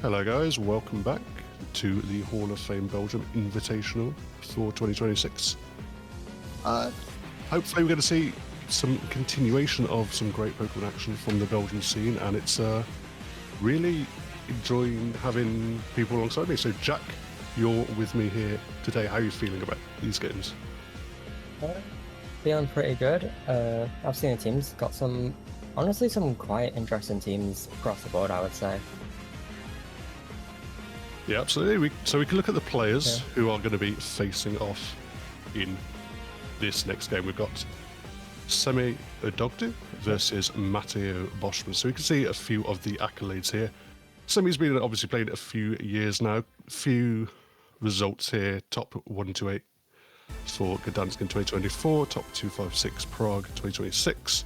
Hello guys, welcome back to the Hall of Fame Belgium Invitational for 2026. Hopefully we're going to see some continuation of some great Pokemon action from the Belgian scene, and it's really enjoying having people alongside me. So Jack, you're with me here today. How are you feeling about these games? Feeling pretty good. I've seen the teams, got honestly some quite interesting teams across the board, I would say. Yeah, absolutely. So we can look at the players who are going to be facing off in this next game. We've got Semih versus Matteo Boschman. So we can see a few of the accolades here. Semih's been obviously played a few years now. Few results here. Top 128 for Gdansk in 2024. Top 256 Prague 2026.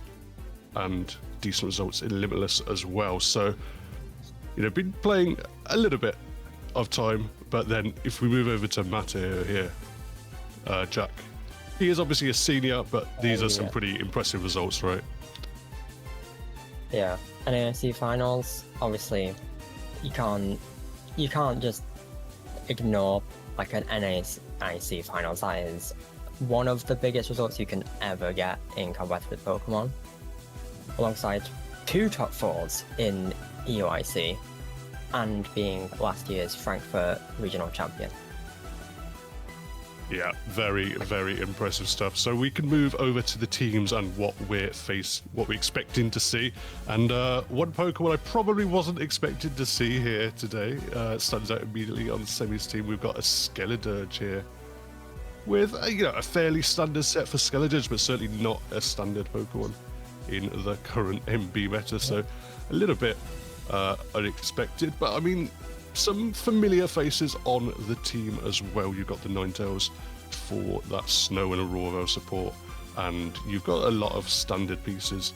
And decent results in Limitless as well. So, been playing a little bit of time, but then if we move over to Matteo here, Jack, he is obviously a senior, but these are some pretty impressive results, right? Yeah, NAIC finals, obviously you can't just ignore like an NAIC finals. That is one of the biggest results you can ever get in competitive Pokemon, alongside 2 top 4s in EUIC and being last year's Frankfurt regional champion. Yeah, very, very impressive stuff. So we can move over to the teams and what we're expecting to see. And one Pokemon I probably wasn't expected to see here today stands out immediately on Semih's team. We've got a Skeledirge here with a fairly standard set for Skeledirge, but certainly not a standard Pokemon in the current MB meta. So a little bit unexpected, but I mean, some familiar faces on the team as well. You've got the Ninetales for that Snow and Aurora support, and you've got a lot of standard pieces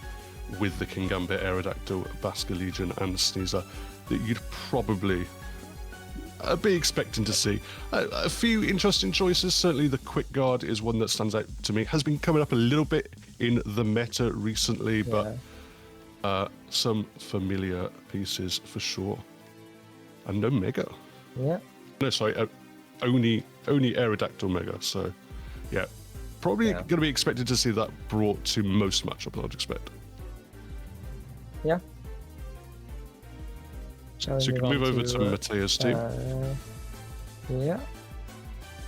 with the Kingambit, Aerodactyl, Basculegion, and Sneasler that you'd probably be expecting to see. A few interesting choices. Certainly the Quick Guard is one that stands out to me. Has been coming up a little bit in the meta recently, but some familiar pieces for sure. And no Mega. Yeah. No, sorry, only Aerodactyl Mega. So, yeah, probably going to be expected to see that brought to most matchup, I'd expect. Yeah. So you can move over to Matteo's team. Yeah.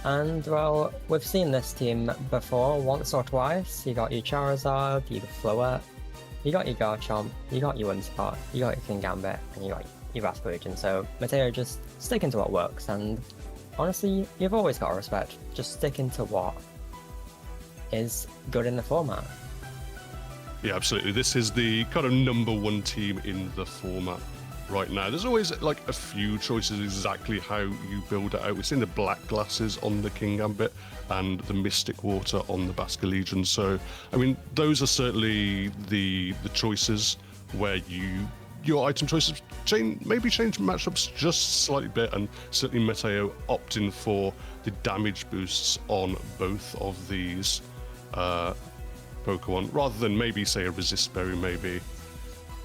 And, well, we've seen this team before, once or twice. You got your Charizard, your Floette, you got your Garchomp, you got your Whimsicott, you got your Kingambit, and you got your Basculegion. So Matteo just sticking to what works, and honestly, you've always got to respect just sticking to what is good in the format. Yeah, absolutely. This is the kind of #1 team in the format right now. There's always like a few choices exactly how you build it out. We've seen the Black Glasses on the Kingambit and the Mystic Water on the Basculegion. So, I mean, those are certainly the choices where your item choices maybe change matchups just slightly bit, and certainly Matteo opting for the damage boosts on both of these Pokemon, rather than maybe say a Resist Berry, maybe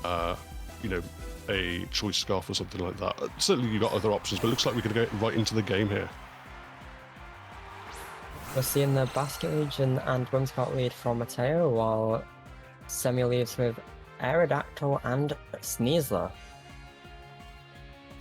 a Choice Scarf or something like that. Certainly you've got other options, but it looks like we're going to go right into the game here. We're seeing the Basculegion and Whimsicott lead from Matteo, while Semih leaves with Aerodactyl and Sneasler.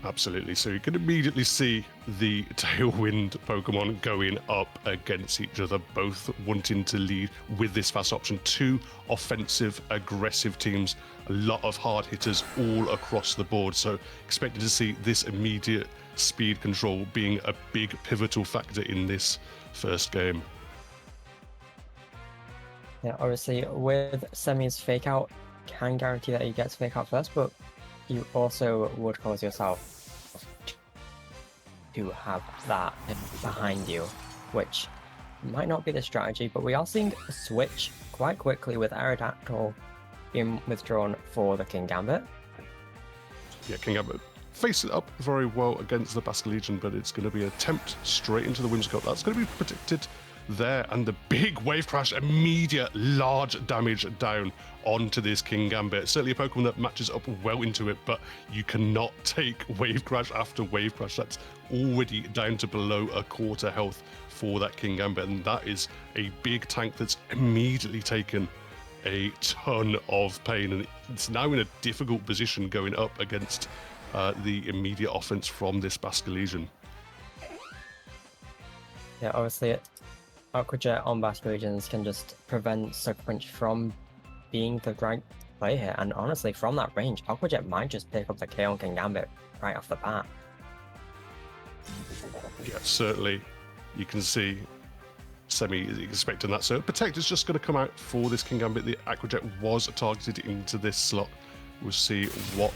Absolutely. So you can immediately see the Tailwind Pokemon going up against each other, both wanting to lead with this fast option. 2 offensive, aggressive teams, a lot of hard hitters all across the board. So expecting to see this immediate speed control being a big pivotal factor in this first game. Yeah, obviously with Semih's Fake Out, can guarantee that he gets Fake Out first, but you also would cause yourself to have that behind you, which might not be the strategy, but we are seeing a switch quite quickly with Aerodactyl being withdrawn for the Kingambit. Yeah, Kingambit faces up very well against the Basculegion, but it's going to be an attempt straight into the Whimsicott. That's going to be predicted there, and the big wave crash, immediate large damage down onto this King Gambit. Certainly a Pokemon that matches up well into it, but you cannot take wave crash after wave crash. That's already down to below a quarter health for that King Gambit, and that is a big tank that's immediately taken a ton of pain, and it's now in a difficult position going up against the immediate offense from this Basculegion. Yeah, obviously, Aqua Jet on Basculegions can just prevent Sucker Punch from being the right play here, and honestly, from that range, Aqua Jet might just pick up the KO on King Gambit right off the bat. Yeah, certainly. You can see Semih is expecting that. So Protect is just going to come out for this King Gambit. The Aqua Jet was targeted into this slot. We'll see what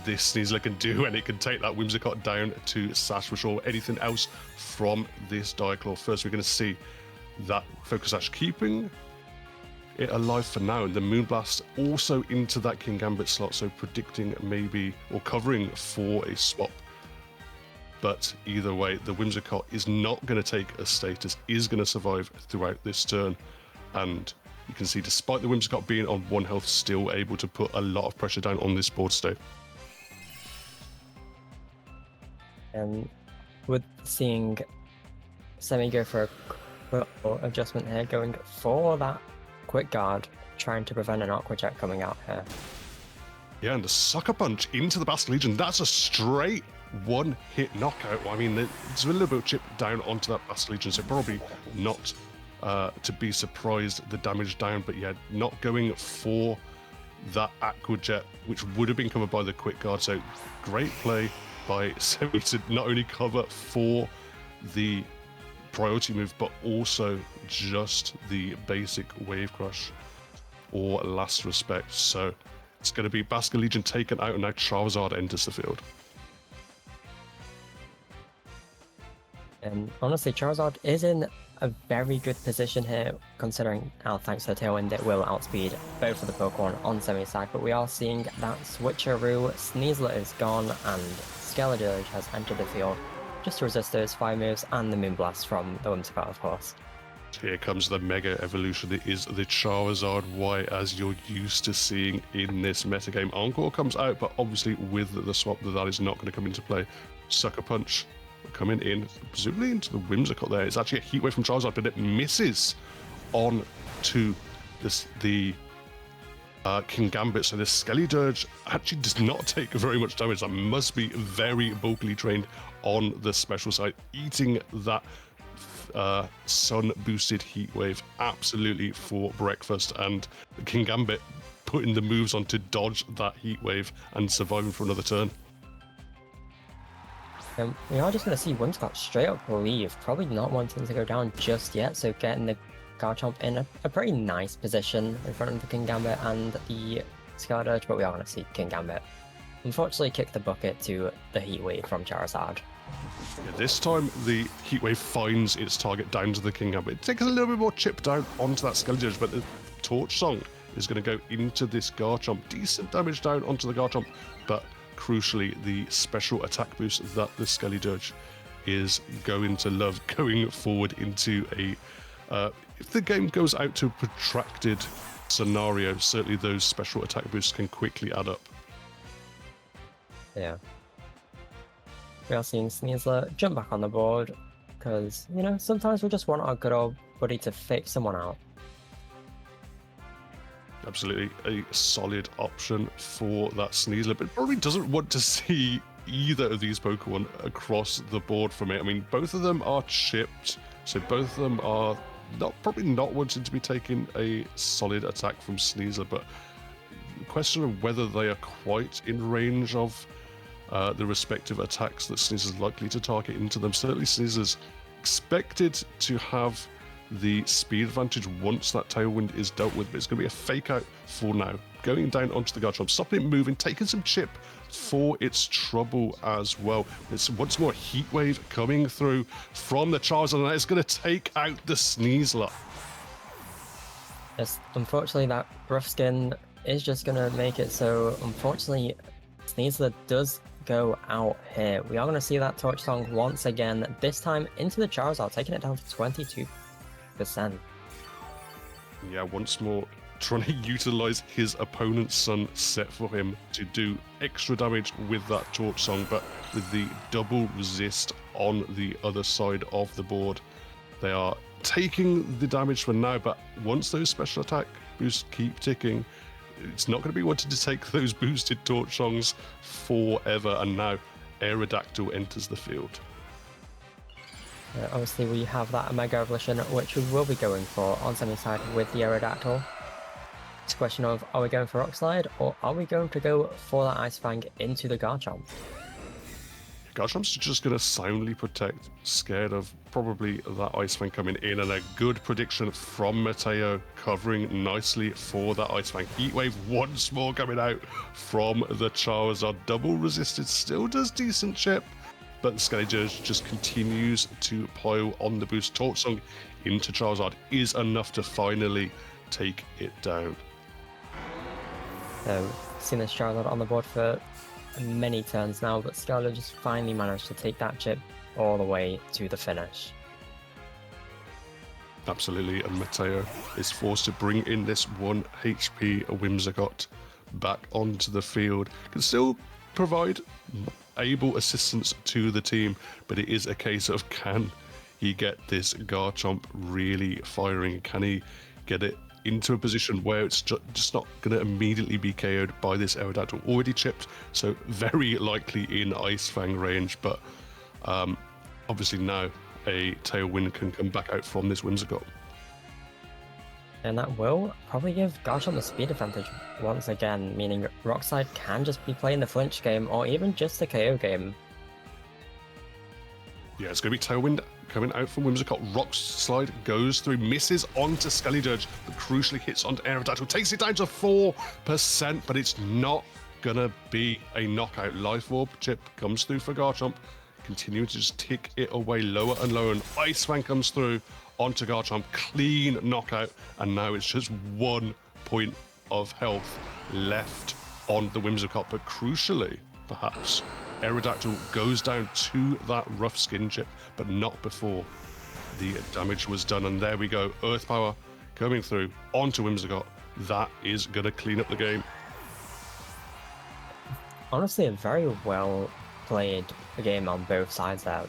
this Sneasler can do, and it can take that Whimsicott down to Sash for sure. Anything else from this Diaclaw? First, we're going to see that Focus Sash keeping it alive for now, and the Moonblast also into that King Gambit slot, so predicting maybe or covering for a swap. But either way, the Whimsicott is not going to take a status, is going to survive throughout this turn, and you can see despite the Whimsicott being on 1 health, still able to put a lot of pressure down on this board state. And with seeing Semih go for a quick adjustment here, going for that Quick Guard, trying to prevent an Aqua Jet coming out here. Yeah, and the Sucker Punch into the Basculegion. That's a straight one-hit knockout. I mean, it's a little bit chipped down onto that Basculegion, so probably not to be surprised the damage down, but yeah, not going for that Aqua Jet, which would have been covered by the Quick Guard. So great play by Semih to not only cover for the priority move, but also just the basic Wave Crush or Last Respect. So it's going to be Basculegion taken out, and now Charizard enters the field. And honestly, Charizard is in a very good position here, considering how thanks to the Tailwind it will outspeed both of the Pokemon on Semih's side, but we are seeing that switcheroo. Sneasler is gone, and Skeledirge has entered the field just to resist those fire moves and the Moonblast from the Whimsicott, of course. Here comes the Mega Evolution. It is the Charizard Y, as you're used to seeing in this metagame. Encore comes out, but obviously with the swap, that is not going to come into play. Sucker Punch coming in, presumably into the Whimsicott there. It's actually a Heat Wave from Charizard, but it misses on to the King Gambit. So the Skeledirge actually does not take very much damage. That must be very vocally trained on the special side, eating that sun boosted Heat Wave absolutely for breakfast, and the King Gambit putting the moves on to dodge that Heat Wave and surviving for another turn. We are just going to see Whimsicott straight up leave, probably not wanting to go down just yet, so getting the Garchomp in a pretty nice position in front of the King Gambit and the Skeledirge, but we are going to see King Gambit unfortunately kick the bucket to the Heat Wave from Charizard. Yeah, this time the Heat Wave finds its target down to the King Gambit. It takes a little bit more chip down onto that Skeledirge, but the Torch Song is going to go into this Garchomp. Decent damage down onto the Garchomp, but crucially, the special attack boost that the Skeledirge is going to love going forward into a... if the game goes out to a protracted scenario, certainly those special attack boosts can quickly add up. Yeah. We are seeing Sneasler jump back on the board, because, you know, sometimes we just want our good old buddy to fake someone out. Absolutely a solid option for that Sneasler, but probably doesn't want to see either of these Pokemon across the board from it. I mean, both of them are chipped, so both of them are probably not wanting to be taking a solid attack from Sneasler, but the question of whether they are quite in range of the respective attacks that Sneasler's likely to target into them. Certainly Sneasler's expected to have the speed advantage once that Tailwind is dealt with, but it's going to be a fake out for now. Going down onto the Garchomp, stopping it moving, taking some chip for its trouble as well. It's once more Heat Wave coming through from the Charizard, and it's going to take out the Sneasler. Yes, unfortunately that rough skin is just going to make it so, unfortunately, Sneasler does go out here. We are going to see that Torch Song once again, this time into the Charizard, taking it down to 22. 100%. Yeah, once more trying to utilize his opponent's son set for him to do extra damage with that torch song, but with the double resist on the other side of the board. They are taking the damage for now, but once those special attack boosts keep ticking, it's not going to be wanting to take those boosted torch songs forever. And now Aerodactyl enters the field. Obviously, we have that Mega Evolution, which we will be going for on Semih's side with the Aerodactyl. It's a question of, are we going for Rock Slide, or are we going to go for that Ice Fang into the Garchomp? Garchomp's just going to soundly protect, scared of probably that Ice Fang coming in, and a good prediction from Matteo, covering nicely for that Ice Fang. Heat Wave once more coming out from the Charizard. Double resisted, still does decent chip, but the Skeleturge just continues to pile on the boost. Torch Song into Charizard is enough to finally take it down. Seen this Charizard on the board for many turns now, but Skeleturge just finally managed to take that chip all the way to the finish. Absolutely, and Matteo is forced to bring in this 1 HP Whimsicott back onto the field. Can still provide able assistance to the team, but it is a case of, can he get this Garchomp really firing? Can he get it into a position where it's just not going to immediately be KO'd by this Aerodactyl? Already chipped, so very likely in Ice Fang range, but obviously now a Tailwind can come back out from this Whimsicott. And that will probably give Garchomp the speed advantage once again, meaning Rock Slide can just be playing the flinch game, or even just the KO game. Yeah, it's going to be Tailwind coming out from Whimsicott. Rock Slide goes through, misses onto Skeleturge, but crucially hits onto Aerodactyl. Takes it down to 4%, but it's not going to be a knockout. Life Orb chip comes through for Garchomp, continuing to just tick it away lower and lower, and Ice Fang comes through onto Garchomp. Clean knockout, and now it's just 1 point of health left on the Whimsicott, but crucially, perhaps, Aerodactyl goes down to that rough skin chip, but not before the damage was done. And there we go, Earth Power coming through onto Whimsicott. That is going to clean up the game. Honestly, a very well played game on both sides there.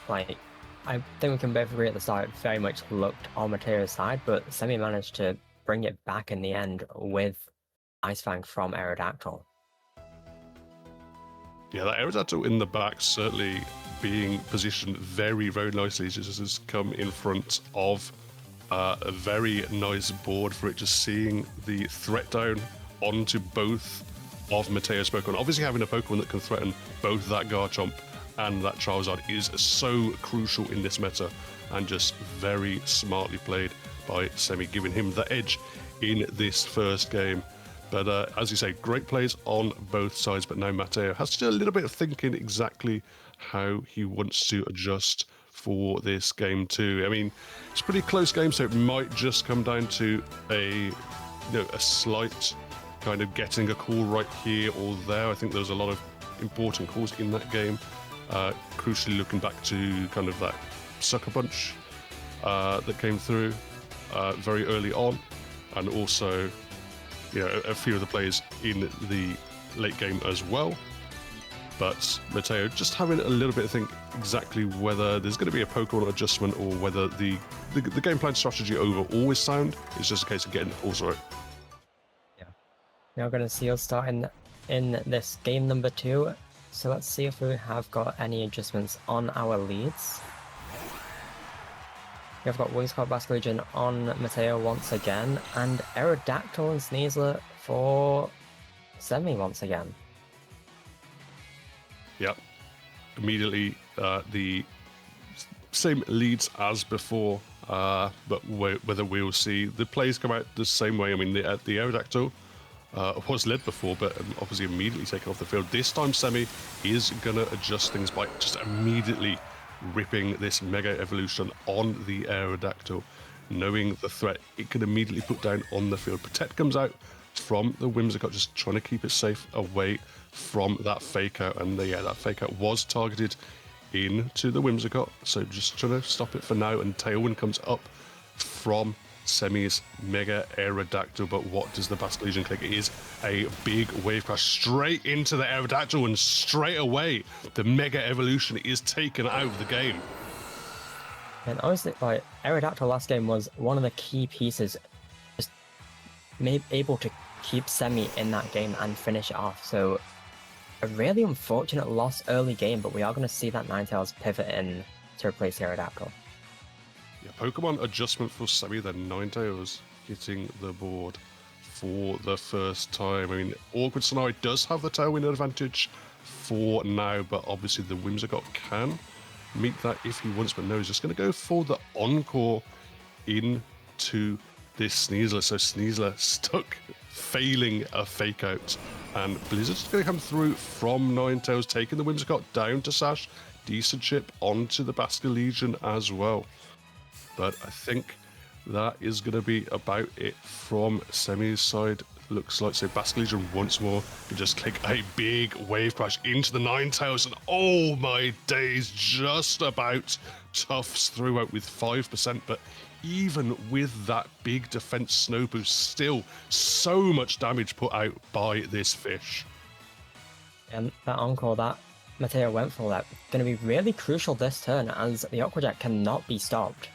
Like, I think we can both agree at the start, it very much looked on Matteo's side, but Semih managed to bring it back in the end with Ice Fang from Aerodactyl. Yeah, that Aerodactyl in the back certainly being positioned very, very nicely. Just has come in front of a very nice board for it, just seeing the threat down onto both of Matteo's Pokemon. Obviously, having a Pokemon that can threaten both that Garchomp and that Charizard is so crucial in this meta, and just very smartly played by Semih, giving him the edge in this first game. But as you say, great plays on both sides, but now Matteo has to do a little bit of thinking exactly how he wants to adjust for this game too. I mean, it's a pretty close game, so it might just come down to a slight kind of getting a call right here or there. I think there's a lot of important calls in that game. Crucially, looking back to kind of that Sucker Punch that came through very early on, and also a few of the players in the late game as well. But Matteo just having a little bit of think exactly whether there's going to be a Pokemon adjustment or whether the game plan strategy overall is sound. It's just a case of getting the calls right. Yeah. Now going to see us starting in this game number 2. So let's see if we have got any adjustments on our leads. We've got Whimsicott Basculegion on Matteo once again, and Aerodactyl and Sneasler for Semih once again. Yep. Immediately the same leads as before, but whether we'll see the plays come out the same way. I mean, the Aerodactyl was led before, but obviously immediately taken off the field. This time Semih is going to adjust things by just immediately ripping this Mega Evolution on the Aerodactyl, knowing the threat it can immediately put down on the field. Protect comes out from the Whimsicott, just trying to keep it safe away from that Fake Out, and that Fake Out was targeted into the Whimsicott, so just trying to stop it for now. And Tailwind comes up from Semih's Mega Aerodactyl, but what does the Basque Legion click? It is a big wave crash straight into the Aerodactyl, and straight away the Mega Evolution is taken out of the game. And honestly, like, Aerodactyl last game was one of the key pieces, just able to keep Semih in that game and finish it off. So a really unfortunate loss early game, but we are going to see that Ninetales pivot in to replace Aerodactyl. Yeah, Pokemon adjustment for Semih, then Ninetales hitting the board for the first time. I mean, Awkward Sonari does have the Tailwind advantage for now, but obviously the Whimsicott can meet that if he wants, but no, he's just going to go for the Encore into this Sneasler. So Sneasler stuck failing a fake out, and Blizzard's going to come through from Ninetales, taking the Whimsicott down to Sash. Decent chip onto the Basque Legion as well. But I think that is going to be about it from Semih's side. Looks like, so Basque Legion once more can just click a big wave crash into the Ninetales, and oh my days, just about toughs through out with 5%, but even with that big defense snow boost, still so much damage put out by this fish. And that Encore that Matteo went for, that going to be really crucial this turn, as the Aqua Jet cannot be stopped.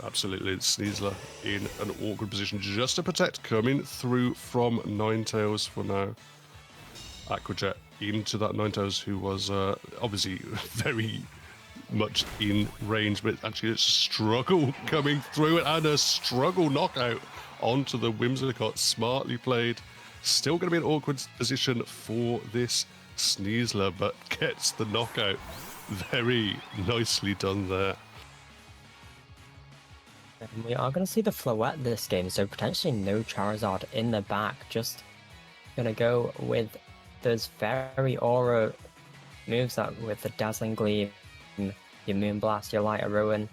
Absolutely, Sneasler in an awkward position just to protect, coming through from Ninetales for now. Aqua Jet into that Ninetales, who was obviously very much in range, but actually it's a struggle coming through it, and a struggle knockout onto the Whimsicott. Smartly played. Still going to be an awkward position for this Sneasler, but gets the knockout. Very nicely done there. And we are going to see the Floette this game, so potentially no Charizard in the back. Just going to go with those Fairy Aura moves that with the Dazzling Gleam, your Moonblast, your Light of Ruin.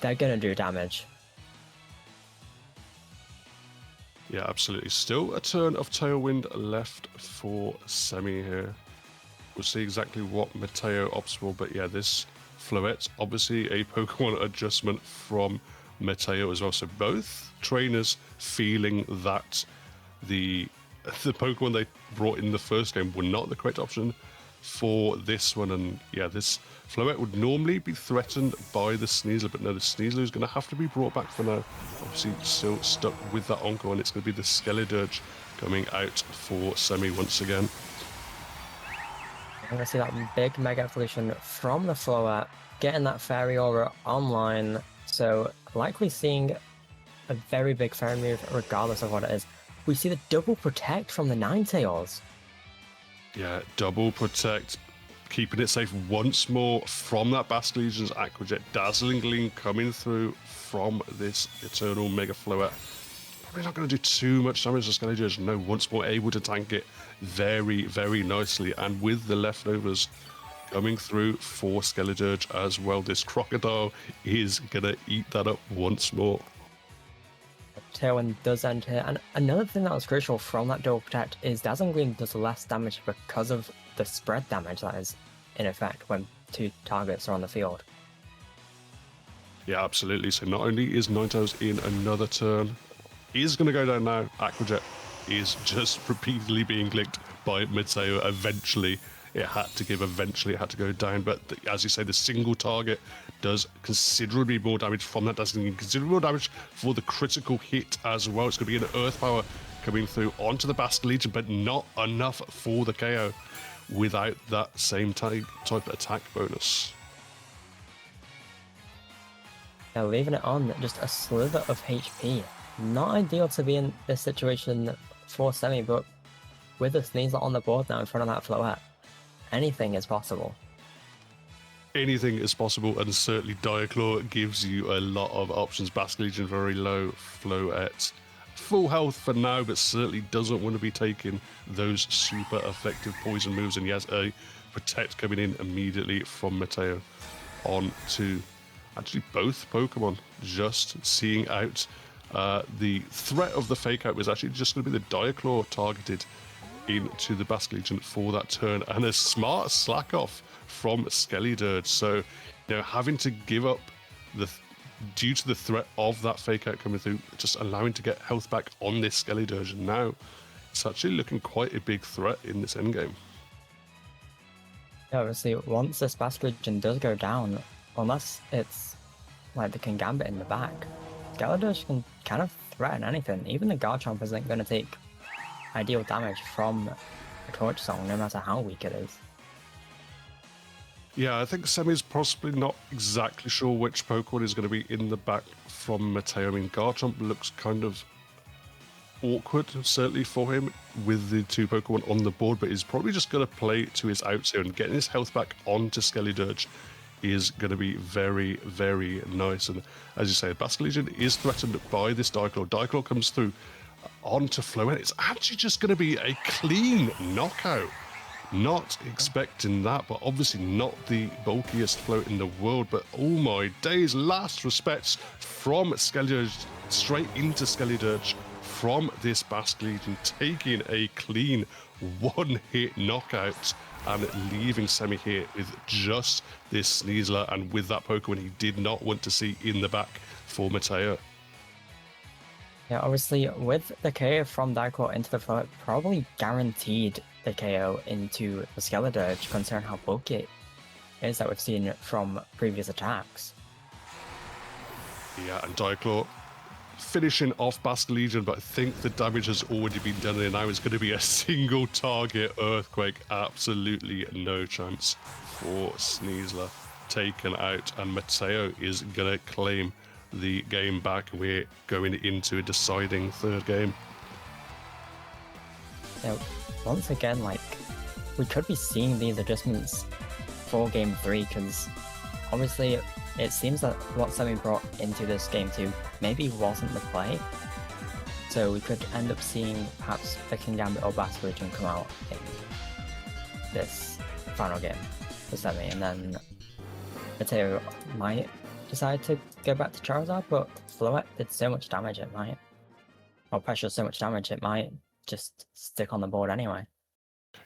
They're going to do damage. Yeah, absolutely. Still a turn of Tailwind left for Semih here. We'll see exactly what Matteo opts for, but yeah, this Floette, obviously a Pokemon adjustment from Matteo as well. So both trainers feeling that the Pokemon they brought in the first game were not the correct option for this one. And yeah, this Floette would normally be threatened by the Sneasler, but no, the Sneasler is going to have to be brought back for now. Obviously still stuck with that Encore, and it's going to be the Skeledirge coming out for Semih once again. I'm going to see that big Mega Evolution from the Floette, getting that Fairy Aura online. So likely seeing a very big Fairy move regardless of what it is. We see the double Protect from the Ninetales. Yeah, double Protect, keeping it safe once more from that Basque Legion's Aqua Jet. Dazzling Gleam coming through from this Eternal Mega Floette. Probably not going to do too much damage to Skeledirge. No, once more able to tank it very, very nicely. And with the leftovers coming through for Skeledirge as well, this Crocodile is going to eat that up once more. Tailwind does end here, and another thing that was crucial from that double protect is Dazzling Gleam does less damage because of the spread damage that is in effect when two targets are on the field. Yeah, absolutely. So not only is Ninetales in another turn, is going to go down now. Aqua Jet is just repeatedly being clicked by Matteo. Eventually it had to give, eventually it had to go down, but as you say, the single target does considerably more damage from that Dazzling Gleam, considerable damage for the critical hit as well. It's going to be an Earth Power coming through onto the Basque Legion, but not enough for the KO without that same type of attack bonus. They're leaving it on just a sliver of HP. Not ideal to be in this situation for Semih, but with the Sneasler on the board now in front of that Floette, anything is possible. Anything is possible, and certainly Diaclaw gives you a lot of options. Basque Legion very low, Floette full health for now, but certainly doesn't want to be taking those super effective poison moves, and he has a Protect coming in immediately from Matteo on to actually both Pokemon. Just seeing out the threat of the Fake Out was actually just going to be the Diaclaw targeted into the Basque Legion for that turn, and a smart slack off from Skeledirge. So, you know, having to give up due to the threat of that fake out coming through, just allowing to get health back on this Skelly Dirge. And now it's actually looking quite a big threat in this endgame. Yeah, obviously, once this Basque Legion does go down, unless it's like the King Gambit in the back, Skelly can kind of threaten anything. Even the Garchomp isn't going to take ideal damage from a Torch Song, no matter how weak it is. Yeah, I think Semih's possibly not exactly sure which Pokemon is going to be in the back from Matteo. I mean, Garchomp looks kind of awkward, certainly for him, with the 2 Pokemon on the board, but he's probably just going to play to his outs here, and getting his health back onto Skelly Dirge is going to be very, very nice. And as you say, Basque Legion is threatened by this Diclaw. Diclaw comes through onto Floette. It's actually just going to be a clean knockout. Not expecting that, but obviously not the bulkiest float in the world. But oh my days, last respects from Skelly Dirge straight into Skelly Dirge from this Basque Legion, taking a clean 1-hit knockout and leaving Semih here with just this Sneasler and with that Pokemon he did not want to see in the back for Matteo. Yeah, obviously, with the KO from Diclaw into the float, probably guaranteed the KO into the Skelly Dirge, considering how bulky it is that we've seen from previous attacks. Yeah, and Diclaw finishing off Basque Legion, but I think the damage has already been done, and now it's going to be a single target Earthquake. Absolutely no chance for Sneasler taken out, and Matteo is going to claim the game back. We're going into a deciding 3rd game. Now, once again, like, we could be seeing these adjustments for Game 3, because obviously it seems that what Semih brought into this Game 2 maybe wasn't the play. So we could end up seeing perhaps the King Gambit or Basque Legion come out in this final game for Semih, and then Matteo might decide to go back to Charizard, but Floette did so much damage it might, or pressure so much damage it might just stick on the board anyway.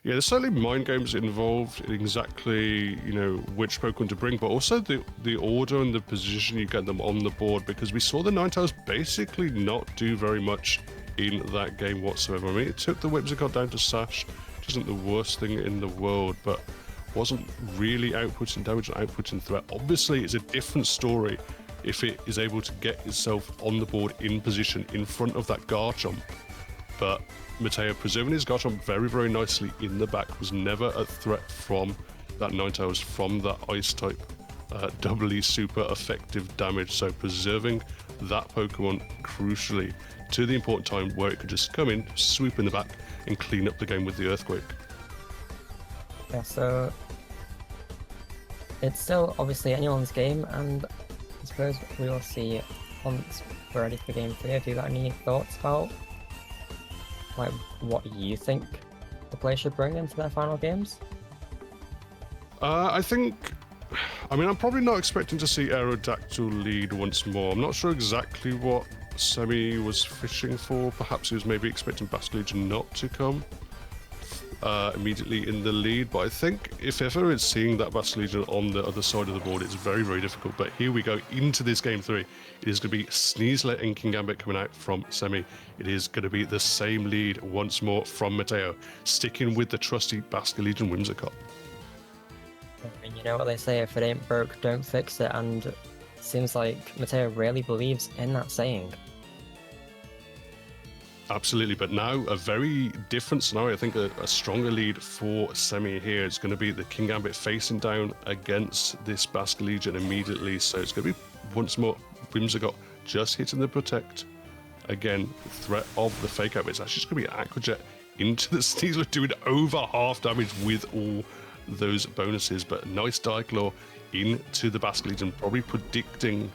Yeah, there's certainly mind games involved in exactly, which Pokemon to bring, but also the order and the position you get them on the board, because we saw the Ninetales basically not do very much in that game whatsoever. I mean, it took the Whimsicott down to Sash, which isn't the worst thing in the world, but wasn't really outputting damage and outputting threat. Obviously, it's a different story if it is able to get itself on the board in position in front of that Garchomp, but Matteo preserving his Garchomp very, very nicely in the back, was never a threat from that Ninetales, from that Ice type, doubly super effective damage. So preserving that Pokemon crucially to the important time where it could just come in, swoop in the back, and clean up the game with the Earthquake. Yeah, so it's still obviously anyone's game, and I suppose we will see once we're ready for Game 3. Have you got any thoughts about like what you think the players should bring into their final games? I'm probably not expecting to see Aerodactyl lead once more. I'm not sure exactly what Semih was fishing for. Perhaps he was maybe expecting Basque Legion not to come immediately in the lead, but I think if ever it's seeing that Basque Legion on the other side of the board, it's very, very difficult. But here we go into this Game 3. It is going to be Sneasler and King Gambit coming out from Semih. It is going to be the same lead once more from Matteo, sticking with the trusty Basque Legion Whimsicott. And you know what they say, if it ain't broke, don't fix it, and it seems like Matteo really believes in that saying. Absolutely, but now a very different scenario. I think a stronger lead for Semih here. It's going to be the King Gambit facing down against this Basque Legion immediately. So it's going to be once more Whimsicott just hitting the Protect. Again, the threat of the Fake Out. It's actually just going to be Aquajet into the Sneasler, doing over half damage with all those bonuses. But nice Diclaw into the Basque Legion, probably predicting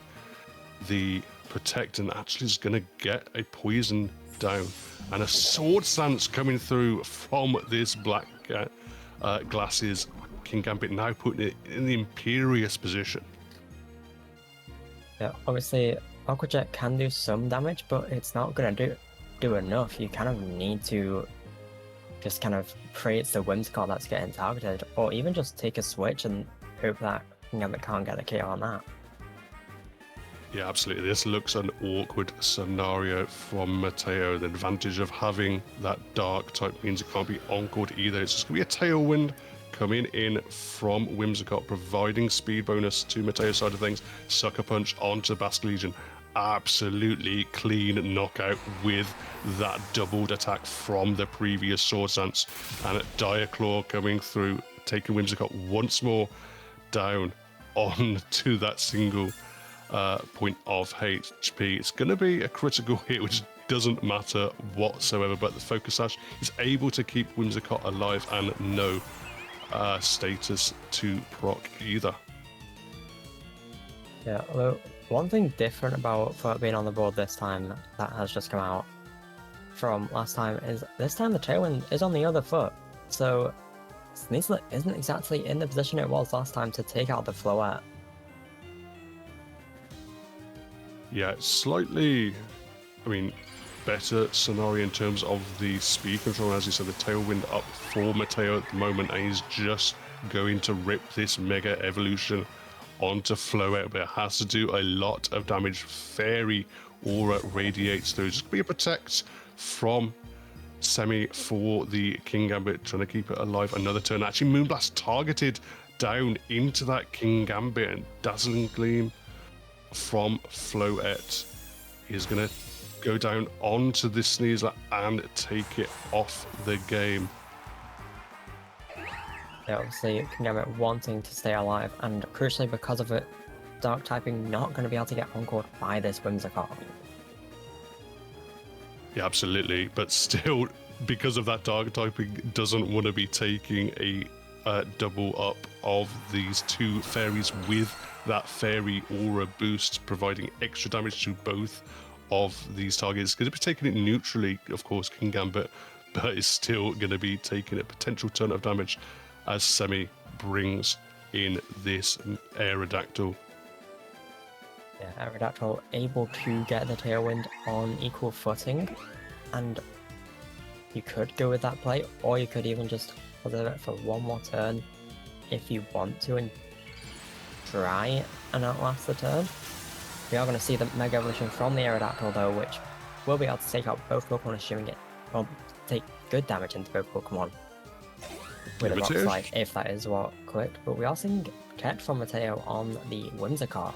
the Protect, and actually is going to get a poison down, and a Sword Stance coming through from this black glasses King Gambit, now putting it in the imperious position. Yeah, obviously Aquajet can do some damage, but it's not going to do enough. You kind of need to just kind of pray it's the Whimsicott that's getting targeted, or even just take a switch and hope that King Gambit can't get a KO on that. Yeah, absolutely. This looks an awkward scenario from Matteo. The advantage of having that dark type means it can't be encored either. It's just going to be a tailwind coming in from Whimsicott, providing speed bonus to Matteo's side of things. Sucker Punch onto Basque Legion. Absolutely clean knockout with that doubled attack from the previous Sword Stance. And Dire Claw coming through, taking Whimsicott once more down onto that single point of HP. It's going to be a critical hit, which doesn't matter whatsoever, but the Focus Sash is able to keep Whimsicott alive and no status to proc either. Yeah, although one thing different about Float being on the board this time that has just come out from last time is this time the Tailwind is on the other foot. So Sneasler isn't exactly in the position it was last time to take out the Floette. Yeah, slightly, better scenario in terms of the speed control. As you said, the Tailwind up for Matteo at the moment, and he's just going to rip this Mega Evolution onto Floette, but it has to do a lot of damage. Fairy Aura radiates through. Just be a protect from Semih for the King Gambit, trying to keep it alive another turn. Actually, Moonblast targeted down into that King Gambit, and Dazzling Gleam from Floette is going to go down onto this Sneasler and take it off the game. Yeah, obviously King Gambit wanting to stay alive, and crucially because of it, Dark typing not going to be able to get encored by this Whimsicott. Yeah, absolutely, but still, because of that Dark typing, doesn't want to be taking a double up of these two fairies with that Fairy Aura boost, providing extra damage to both of these targets. Going to be taking it neutrally, of course, King Gambit, but is still going to be taking a potential ton of damage as Semih brings in this Aerodactyl. Yeah, Aerodactyl able to get the Tailwind on equal footing, and you could go with that play, or you could even just hold it for one more turn if you want to and try and outlast the turn. We are going to see the Mega Evolution from the Aerodactyl though, which will be able to take out both Pokemon, assuming it will take good damage into both Pokemon with a Rock Slide, if that is what clicked. But we are seeing Protect from Matteo on the Whimsicott.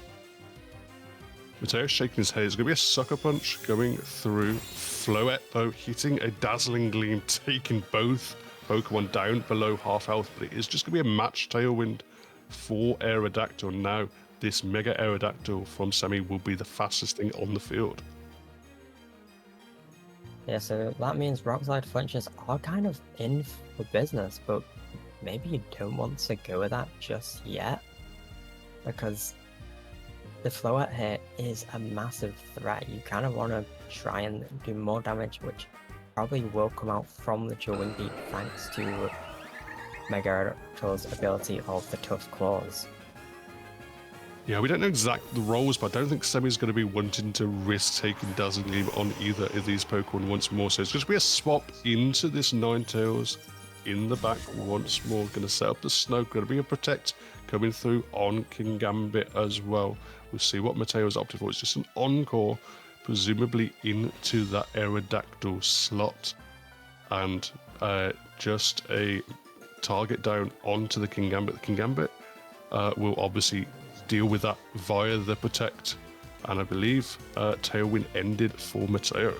Matteo's shaking his head. It's going to be a Sucker Punch going through. Floette, though, hitting a Dazzling Gleam, taking both Pokemon down below half health, but it is just going to be a match Tailwind for Aerodactyl. Now, this Mega Aerodactyl from Semih will be the fastest thing on the field. Yeah, so that means Rock Slide flinches are kind of in for business, but maybe you don't want to go with that just yet, because the Floette here is a massive threat. You kind of want to try and do more damage, which probably will come out from the Dual Wind Beat thanks to Mega Aerodactyl's ability of the Tough Claws. Yeah, we don't know exact the roles, but I don't think Semih's going to be wanting to risk taking Dazzling Gleam on either of these Pokemon once more. So it's just going to be a swap into this Ninetales in the back once more. Going to set up the Snow. Going to be a Protect coming through on King Gambit as well. We'll see what Matteo's opted for. It's just an Encore, presumably into that Aerodactyl slot. And just a target down onto the King Gambit. The King Gambit will obviously deal with that via the Protect, and I believe Tailwind ended for Matteo.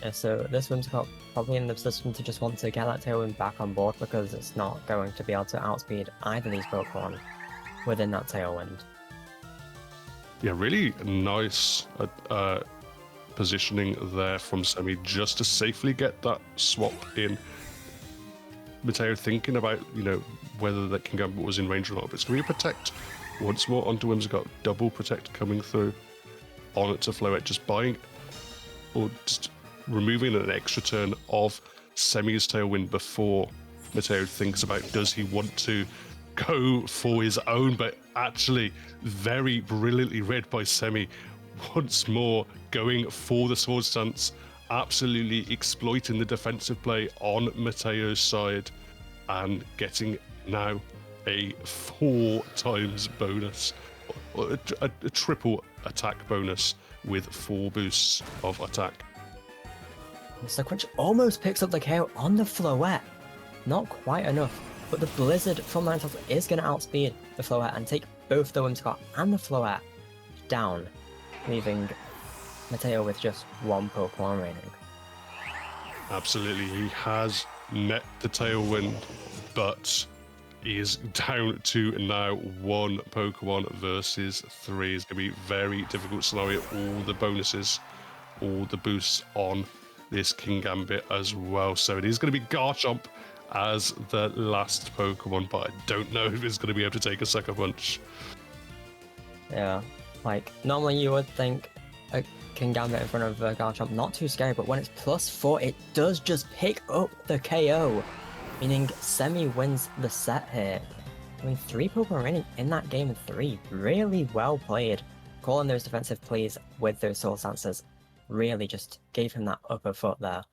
Yeah, so this Whimsicott probably in the position to just want to get that Tailwind back on board, because it's not going to be able to outspeed either of these Pokemon within that Tailwind. Yeah, really nice positioning there from Semih just to safely get that swap in. Matteo thinking about, whether that King Gambit was in range or not, but it's going to be a Protect once more onto Whimsicott. Double Protect coming through on it to Floette, just buying or just removing an extra turn of Semih's Tailwind before Matteo thinks about does he want to go for his own, but actually very brilliantly read by Semih once more going for the Sword Stance, absolutely exploiting the defensive play on Matteo's side and getting now a 4 times bonus a triple attack bonus with 4 boosts of attack. So Quench almost picks up the KO on the Floette. Not quite enough, but the Blizzard from Ninetales is going to outspeed the Floette and take both the Whimsicott and the Floette down, leaving Matteo with just 1 Pokemon remaining. Absolutely, he has met the Tailwind, but he is down to now 1 Pokemon versus 3. It's going to be a very difficult scenario. All the bonuses, all the boosts on this Kingambit as well. So it is going to be Garchomp as the last Pokemon, but I don't know if it's going to be able to take a Sucker Punch. Yeah, like normally you would think a Kingambit in front of Garchomp not too scary, but when it's +4, it does just pick up the KO, meaning Semih wins the set here. I mean, 3 Pokemon remaining in that game 3. Really well played. Calling those defensive plays with those Soul Stances really just gave him that upper foot there.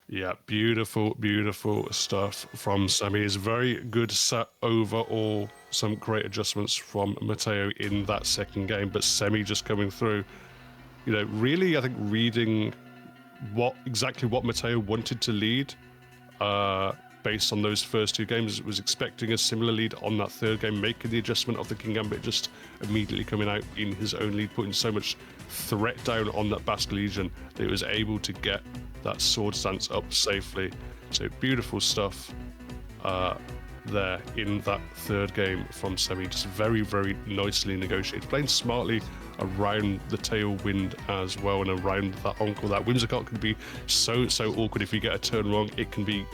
Yeah, beautiful, beautiful stuff from Semih. It's a very good set overall. Some great adjustments from Matteo in that second game, but Semih just coming through. You know, really, I think reading exactly what Matteo wanted to lead based on those first 2 games, was expecting a similar lead on that third game, making the adjustment of the Kingambit just immediately coming out in his own lead, putting so much threat down on that Basculegion that he was able to get that Sword Stance up safely. So beautiful stuff there in that third game from Semih. Just very, very nicely negotiated, playing smartly around the Tailwind as well, and around that Onkel. That Whimsicott can be so awkward. If you get a turn wrong, it can be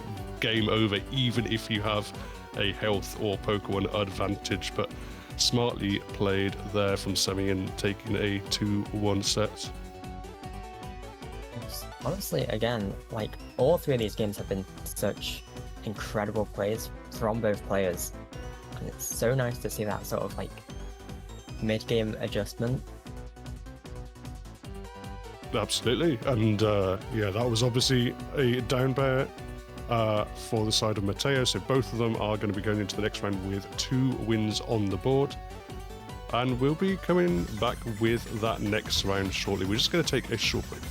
game over, even if you have a health or Pokemon advantage. But smartly played there from Semih and taking a 2-1 set. Honestly, again, like all 3 of these games have been such incredible plays from both players, and it's so nice to see that sort of like mid-game adjustment. Absolutely, and yeah, that was obviously a down bear for the side of Matteo, so both of them are going to be going into the next round with 2 wins on the board, and we'll be coming back with that next round shortly. We're just going to take a short break.